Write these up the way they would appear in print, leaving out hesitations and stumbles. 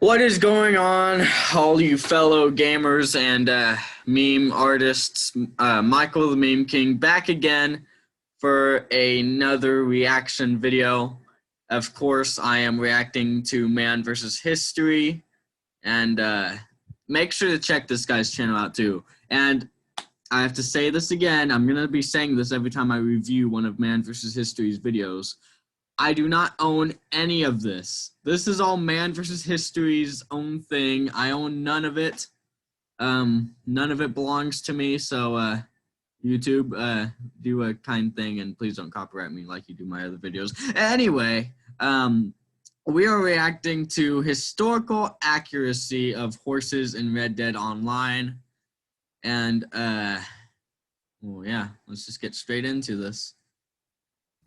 What is going on, all you fellow gamers and meme artists? Michael the Meme King back again for another reaction video. Of course, I am reacting to Man vs. History, and make sure to check this guy's channel out too. And I have to say this again, I'm going to be saying this every time I review one of Man vs. History's videos. I do not own any of this. This is all Man vs. History's own thing. I own none of it. None of it belongs to me, so YouTube, do a kind thing and please don't copyright me like you do my other videos. Anyway, we are reacting to historical accuracy of horses in Red Dead Online. And, well, yeah, let's just get straight into this.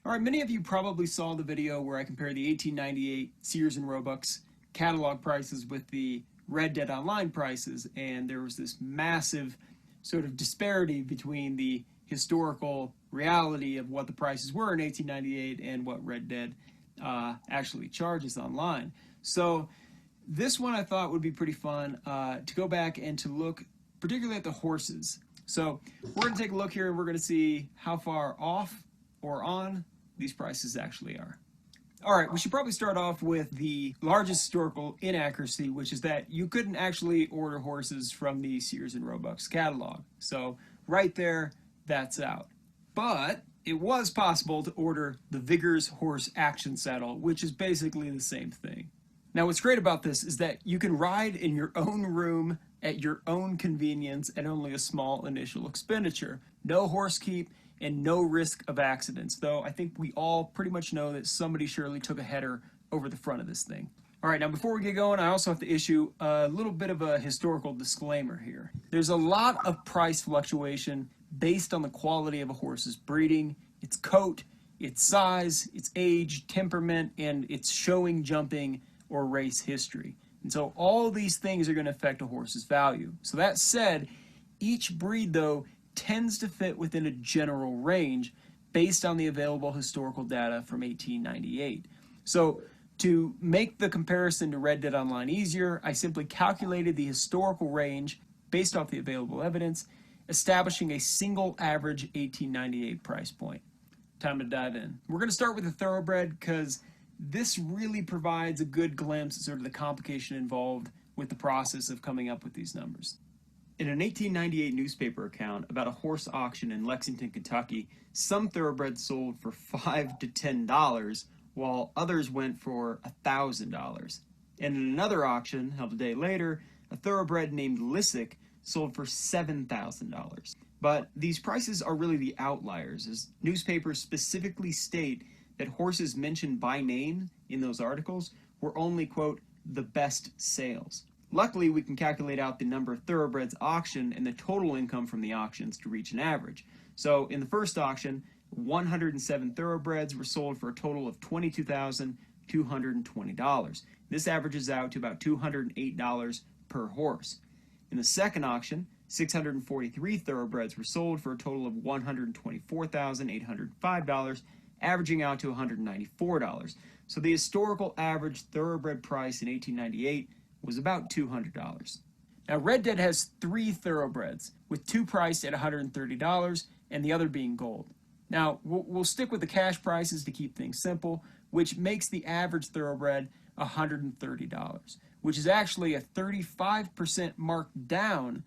All right, many of you probably saw the video where I compared the 1898 Sears and Roebuck's catalog prices with the Red Dead Online prices, and there was this massive sort of disparity between the historical reality of what the prices were in 1898 and what Red Dead actually charges online. So this one I thought would be pretty fun to go back and to look particularly at the horses. So we're going to take a look here and we're going to see how far off or on these prices actually are. All right, we should probably start off with the largest historical inaccuracy, which is that you couldn't actually order horses from the Sears and Roebuck's catalog. So right there, that's out. But it was possible to order the Vigor's Horse Action Saddle, which is basically the same thing. Now what's great about this is that you can ride in your own room at your own convenience at only a small initial expenditure. No horse keep and no risk of accidents, though I think we all pretty much know that somebody surely took a header over the front of this thing. All right, now before we get going, I also have to issue a little bit of a historical disclaimer here. There's a lot of price fluctuation based on the quality of a horse's breeding, its coat, its size, its age, temperament, and its showing, jumping, or race history. And so all these things are going to affect a horse's value. So that said, each breed, though, tends to fit within a general range based on the available historical data from 1898. So to make the comparison to Red Dead Online easier, I simply calculated the historical range based off the available evidence, establishing a single average 1898 price point. Time to dive in. We're going to start with the thoroughbred because this really provides a good glimpse at sort of the complication involved with the process of coming up with these numbers. In an 1898 newspaper account about a horse auction in Lexington, Kentucky, some thoroughbreds sold for $5 to $10, while others went for $1,000. And in another auction, held a day later, a thoroughbred named Lissick sold for $7,000. But these prices are really the outliers, as newspapers specifically state that horses mentioned by name in those articles were only, quote, the best sales. Luckily, we can calculate out the number of thoroughbreds auctioned and the total income from the auctions to reach an average. So in the first auction, 107 thoroughbreds were sold for a total of $22,220. This averages out to about $208 per horse. In the second auction, 643 thoroughbreds were sold for a total of $124,805, averaging out to $194. So the historical average thoroughbred price in 1898 was about $200. Now Red Dead has 3 thoroughbreds, with 2 priced at $130 and the other being gold. Now we'll stick with the cash prices to keep things simple, which makes the average thoroughbred $130, which is actually a 35% mark down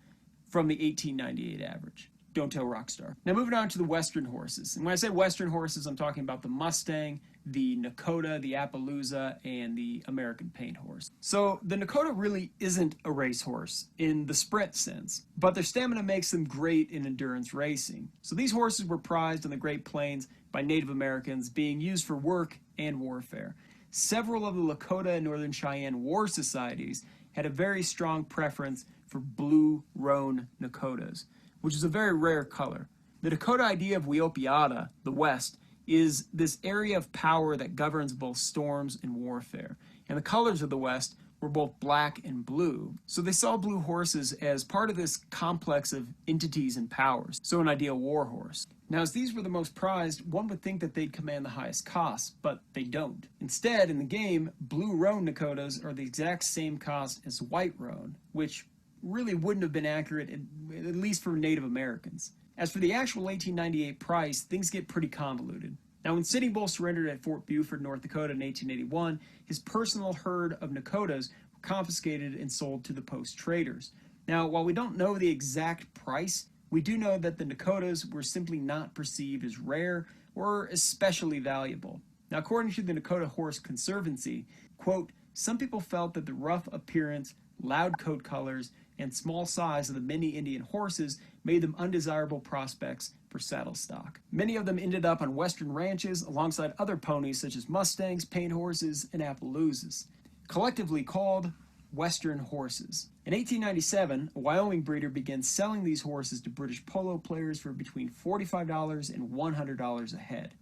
from the 1898 average. Don't tell Rockstar. Now moving on to the Western horses. And when I say Western horses, I'm talking about the Mustang, the Nakota, the Appaloosa, and the American Paint Horse. So the Nakota really isn't a racehorse in the sprint sense, but their stamina makes them great in endurance racing. So these horses were prized on the Great Plains by Native Americans, being used for work and warfare. Several of the Lakota and Northern Cheyenne war societies had a very strong preference for blue roan Nakotas, which is a very rare color. The Dakota idea of Wiopiata, the West, is this area of power that governs both storms and warfare. And the colors of the West were both black and blue, so they saw blue horses as part of this complex of entities and powers, so an ideal war horse. Now, as these were the most prized, one would think that they'd command the highest cost, but they don't. Instead, in the game, blue roan Nakotas are the exact same cost as white roan, which really wouldn't have been accurate, at least for Native Americans. As for the actual 1898 price, things get pretty convoluted. Now, when Sitting Bull surrendered at Fort Buford, North Dakota in 1881, his personal herd of Nakotas were confiscated and sold to the post traders. Now, while we don't know the exact price, we do know that the Nakotas were simply not perceived as rare or especially valuable. Now, according to the Nakota Horse Conservancy, quote, some people felt that the rough appearance, loud coat colors, and small size of the many Indian horses made them undesirable prospects for saddle stock. Many of them ended up on western ranches alongside other ponies such as Mustangs, paint horses, and Appaloosas, collectively called Western horses. In 1897, a Wyoming breeder began selling these horses to British polo players for between $45 and $100 a head.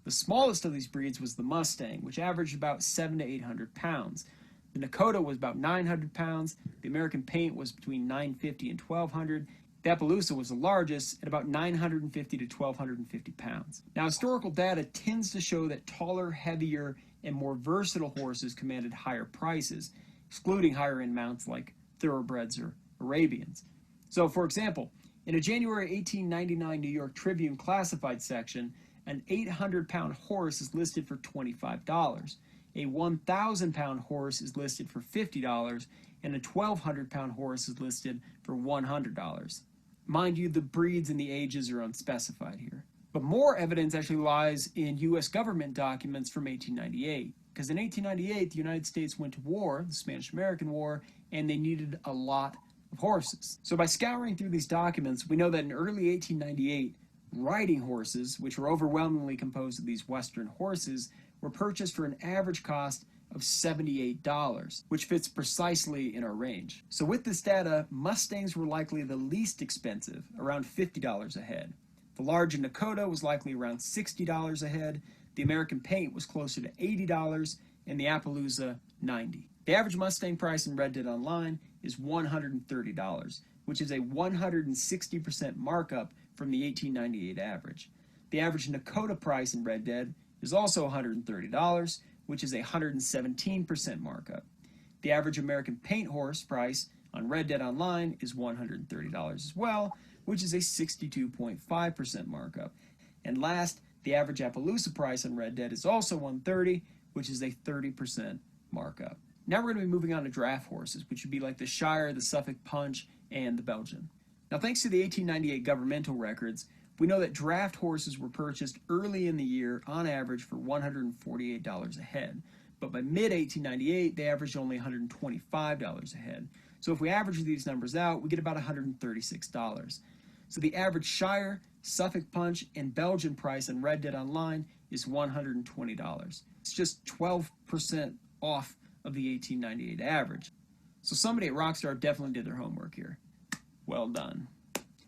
The smallest of these breeds was the Mustang, which averaged about 700 to 800 pounds. The Nakota was about 900 pounds, the American Paint was between 950 and 1200, the Appaloosa was the largest at about 950 to 1250 pounds. Now, historical data tends to show that taller, heavier, and more versatile horses commanded higher prices, excluding higher-end mounts like thoroughbreds or Arabians. So, for example, in a January 1899 New York Tribune classified section, an 800-pound horse is listed for $25. A 1,000-pound horse is listed for $50, and a 1,200-pound horse is listed for $100. Mind you, the breeds and the ages are unspecified here. But more evidence actually lies in U.S. government documents from 1898. Because in 1898, the United States went to war, the Spanish-American War, and they needed a lot of horses. So by scouring through these documents, we know that in early 1898, riding horses, which were overwhelmingly composed of these Western horses, were purchased for an average cost of $78, which fits precisely in our range. So with this data, Mustangs were likely the least expensive, around $50 a head. The large Nakota was likely around $60 a head, the American Paint was closer to $80, and the Appaloosa $90. The average Mustang price in Red Dead Online is $130, which is a 160% markup from the 1898 average. The average Nakota price in Red Dead is also $130, which is a 117% markup. The average American Paint horse price on Red Dead Online is $130 as well, which is a 62.5% markup. And last, the average Appaloosa price on Red Dead is also $130, which is a 30% markup. Now we're going to be moving on to draft horses, which would be like the Shire, the Suffolk Punch, and the Belgian. Now, thanks to the 1898 governmental records, we know that draft horses were purchased early in the year on average for $148 a head, but by mid-1898 they averaged only $125 a head. So if we average these numbers out, we get about $136. So the average Shire, Suffolk Punch, and Belgian price on Red Dead Online is $120. It's just 12% off of the 1898 average. So somebody at Rockstar definitely did their homework here. Well done.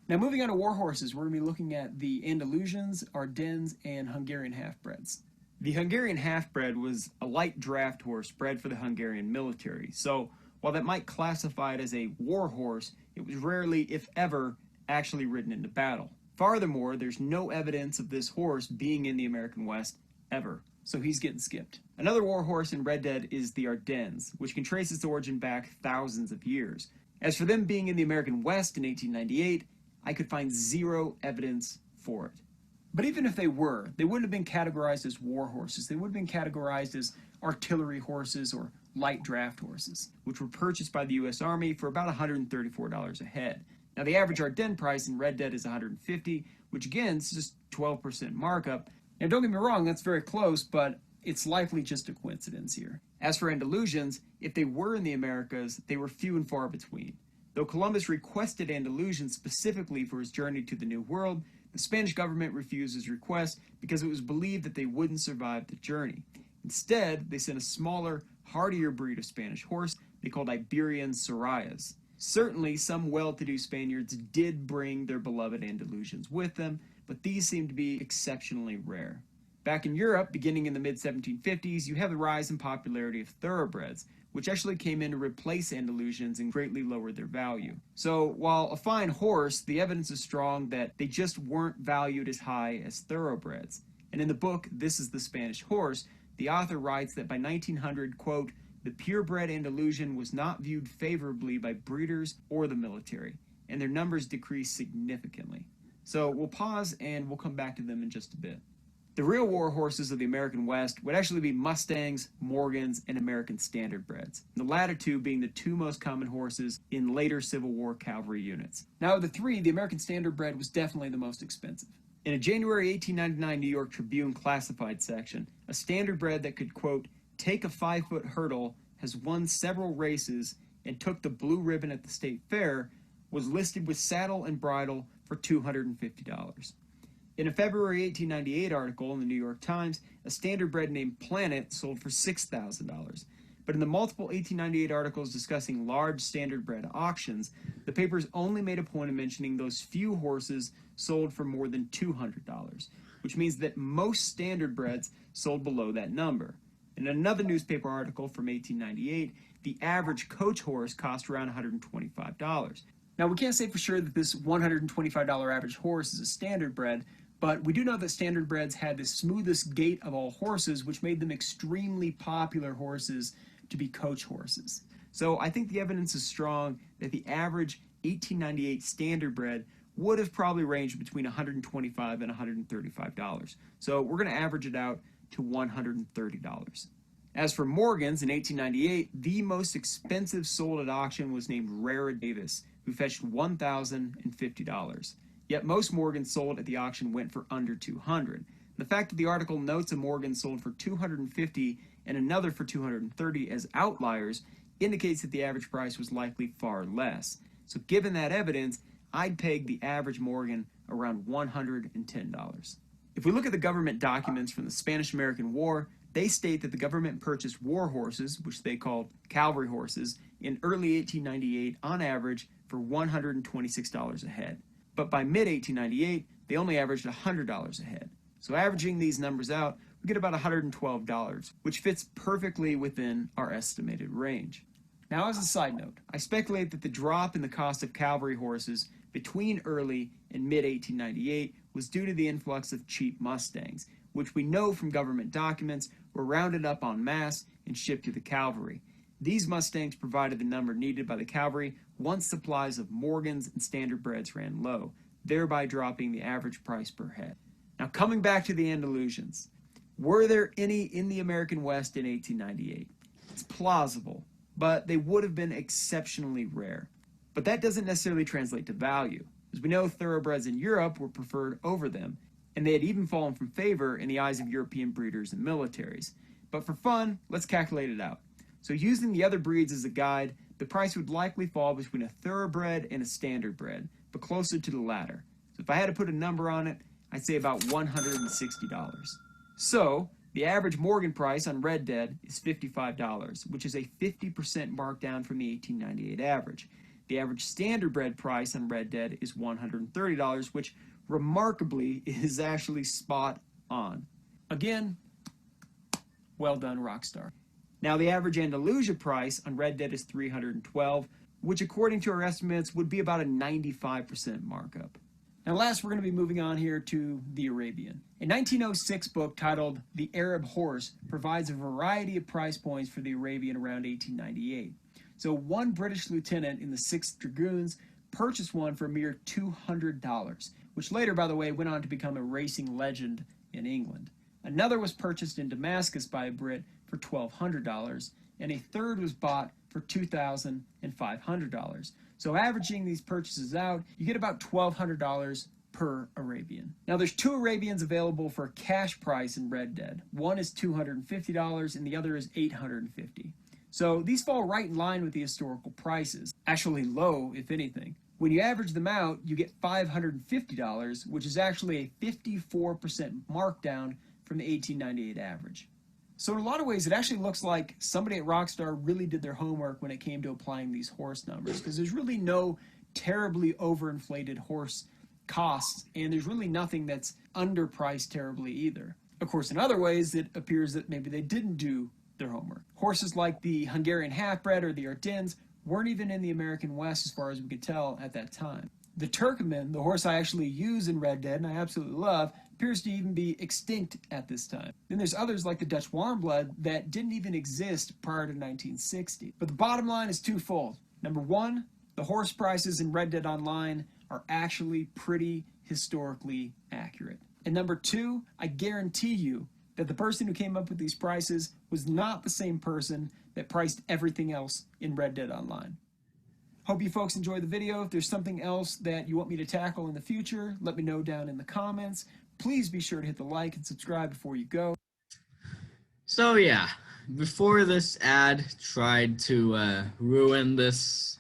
Now moving on to war horses, we're going to be looking at the Andalusians, Ardennes, and Hungarian half-breds. The Hungarian half-bred was a light draft horse bred for the Hungarian military. So while that might classify it as a war horse, it was rarely, if ever, actually ridden into battle. Furthermore, there's no evidence of this horse being in the American West ever, so he's getting skipped. Another war horse in Red Dead is the Ardennes, which can trace its origin back thousands of years. As for them being in the American West in 1898, I could find zero evidence for it. But even if they were, they wouldn't have been categorized as war horses. They would have been categorized as artillery horses or light draft horses, which were purchased by the U.S. Army for about $134 a head. Now, the average Ardennes price in Red Dead is $150, which again is just 12% markup. Now, don't get me wrong, that's very close, but it's likely just a coincidence here. As for Andalusians, if they were in the Americas, they were few and far between. Though Columbus requested Andalusians specifically for his journey to the New World, the Spanish government refused his request because it was believed that they wouldn't survive the journey. Instead, they sent a smaller, hardier breed of Spanish horse they called Iberian Sorayas. Certainly, some well-to-do Spaniards did bring their beloved Andalusians with them, but these seemed to be exceptionally rare. Back in Europe, beginning in the mid-1750s, you have the rise in popularity of thoroughbreds, which actually came in to replace Andalusians and greatly lowered their value. So while a fine horse, the evidence is strong that they just weren't valued as high as thoroughbreds. And in the book, This is the Spanish Horse, the author writes that by 1900, quote, the purebred Andalusian was not viewed favorably by breeders or the military, and their numbers decreased significantly. So we'll pause and we'll come back to them in just a bit. The real war horses of the American West would actually be Mustangs, Morgans, and American Standardbreds, the latter two being the two most common horses in later Civil War cavalry units. Now of the three, the American Standardbred was definitely the most expensive. In a January 1899 New York Tribune classified section, a Standardbred that could, quote, take a 5-foot hurdle, has won several races, and took the blue ribbon at the state fair, was listed with saddle and bridle for $250. In a February 1898 article in the New York Times, a Standardbred named Planet sold for $6,000. But in the multiple 1898 articles discussing large Standardbred auctions, the papers only made a point of mentioning those few horses sold for more than $200, which means that most Standardbreds sold below that number. In another newspaper article from 1898, the average coach horse cost around $125. Now, we can't say for sure that this $125 average horse is a Standardbred, but we do know that Standardbreds had the smoothest gait of all horses, which made them extremely popular horses to be coach horses. So I think the evidence is strong that the average 1898 Standardbred would have probably ranged between $125 and $135. So we're going to average it out to $130. As for Morgans in 1898, the most expensive sold at auction was named Rara Davis, who fetched $1,050. Yet most Morgans sold at the auction went for under $200. The fact that the article notes a Morgan sold for $250 and another for $230 as outliers indicates that the average price was likely far less. So given that evidence, I'd peg the average Morgan around $110. If we look at the government documents from the Spanish-American War, they state that the government purchased war horses, which they called cavalry horses, in early 1898 on average for $126 a head. But by mid-1898, they only averaged $100 a head. So averaging these numbers out, we get about $112, which fits perfectly within our estimated range. Now, as a side note, I speculate that the drop in the cost of cavalry horses between early and mid-1898 was due to the influx of cheap Mustangs, which we know from government documents were rounded up en masse and shipped to the cavalry. These Mustangs provided the number needed by the cavalry once supplies of Morgans and Standardbreds ran low, thereby dropping the average price per head. Now, coming back to the Andalusians, were there any in the American West in 1898? It's plausible, but they would have been exceptionally rare. But that doesn't necessarily translate to value. As we know, thoroughbreds in Europe were preferred over them, and they had even fallen from favor in the eyes of European breeders and militaries. But for fun, let's calculate it out. So using the other breeds as a guide, the price would likely fall between a thoroughbred and a Standardbred, but closer to the latter. So if I had to put a number on it, I'd say about $160. So the average Morgan price on Red Dead is $55, which is a 50% markdown from the 1898 average. The average Standardbred price on Red Dead is $130, which remarkably is actually spot on. Again, well done, Rockstar. Now, the average Andalusia price on Red Dead is $312, which according to our estimates would be about a 95% markup. Now last, we're going to be moving on here to the Arabian. A 1906 book titled The Arab Horse provides a variety of price points for the Arabian around 1898. So one British lieutenant in the 6th Dragoons purchased one for a mere $200, which later, by the way, went on to become a racing legend in England. Another was purchased in Damascus by a Brit for $1,200, and a third was bought for $2,500. So averaging these purchases out, you get about $1,200 per Arabian. Now there's two Arabians available for a cash price in Red Dead. One is $250 and the other is $850. So these fall right in line with the historical prices, actually low if anything. When you average them out, you get $550, which is actually a 54% markdown from the 1898 average. So in a lot of ways, it actually looks like somebody at Rockstar really did their homework when it came to applying these horse numbers, because there's really no terribly overinflated horse costs, and there's really nothing that's underpriced terribly either. Of course, in other ways, it appears that maybe they didn't do their homework. Horses like the Hungarian Half-Bred or the Ardennes weren't even in the American West as far as we could tell at that time. The Turkoman, the horse I actually use in Red Dead and I absolutely love, appears to even be extinct at this time. Then there's others like the Dutch Warmblood that didn't even exist prior to 1960. But the bottom line is twofold. Number one, the horse prices in Red Dead Online are actually pretty historically accurate. And number two, I guarantee you that the person who came up with these prices was not the same person that priced everything else in Red Dead Online. Hope you folks enjoyed the video. If there's something else that you want me to tackle in the future, let me know down in the comments. Please be sure to hit the like and subscribe before you go. So yeah, before this ad tried to ruin this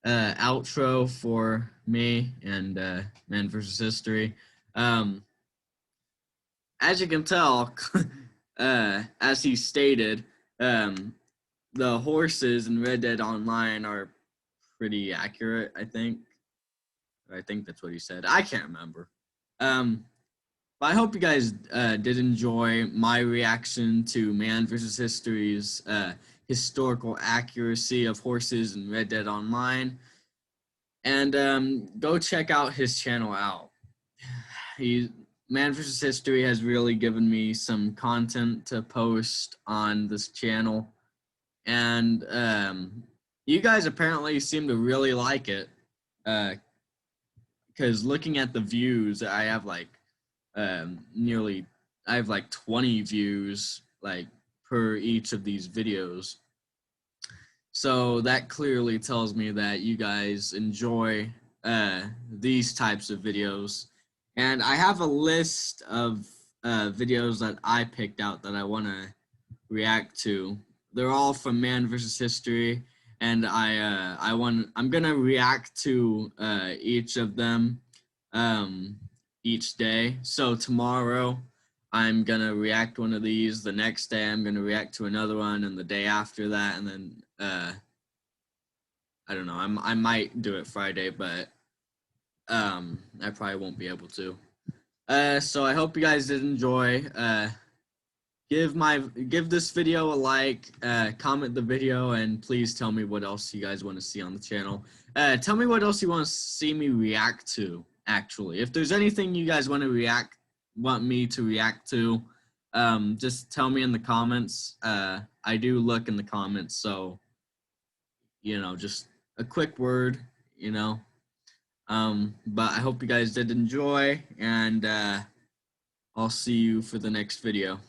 outro for me and Man vs. History, as you can tell, as he stated, the horses in Red Dead Online are pretty accurate, I think. I think that's what he said. I can't remember. But I hope you guys did enjoy my reaction to Man vs. History's historical accuracy of horses in Red Dead Online. And go check out his channel out. Man vs. History has really given me some content to post on this channel. And you guys apparently seem to really like it. Because looking at the views, I have like I have like 20 views like per each of these videos. So that clearly tells me that you guys enjoy these types of videos. And I have a list of videos that I picked out that I want to react to. They're all from Man vs. History, and I'm gonna react to each of them each day. So tomorrow I'm gonna react one of these. The next day I'm gonna react to another one, and the day after that, and then I don't know. I might do it Friday, but I probably won't be able to. So I hope you guys did enjoy. Give this video a like, comment the video, and please tell me what else you guys want to see on the channel. Tell me what else you want to see me react to, actually. If there's anything you guys want me to react to, just tell me in the comments. I do look in the comments, so, just a quick word, But I hope you guys did enjoy, and I'll see you for the next video.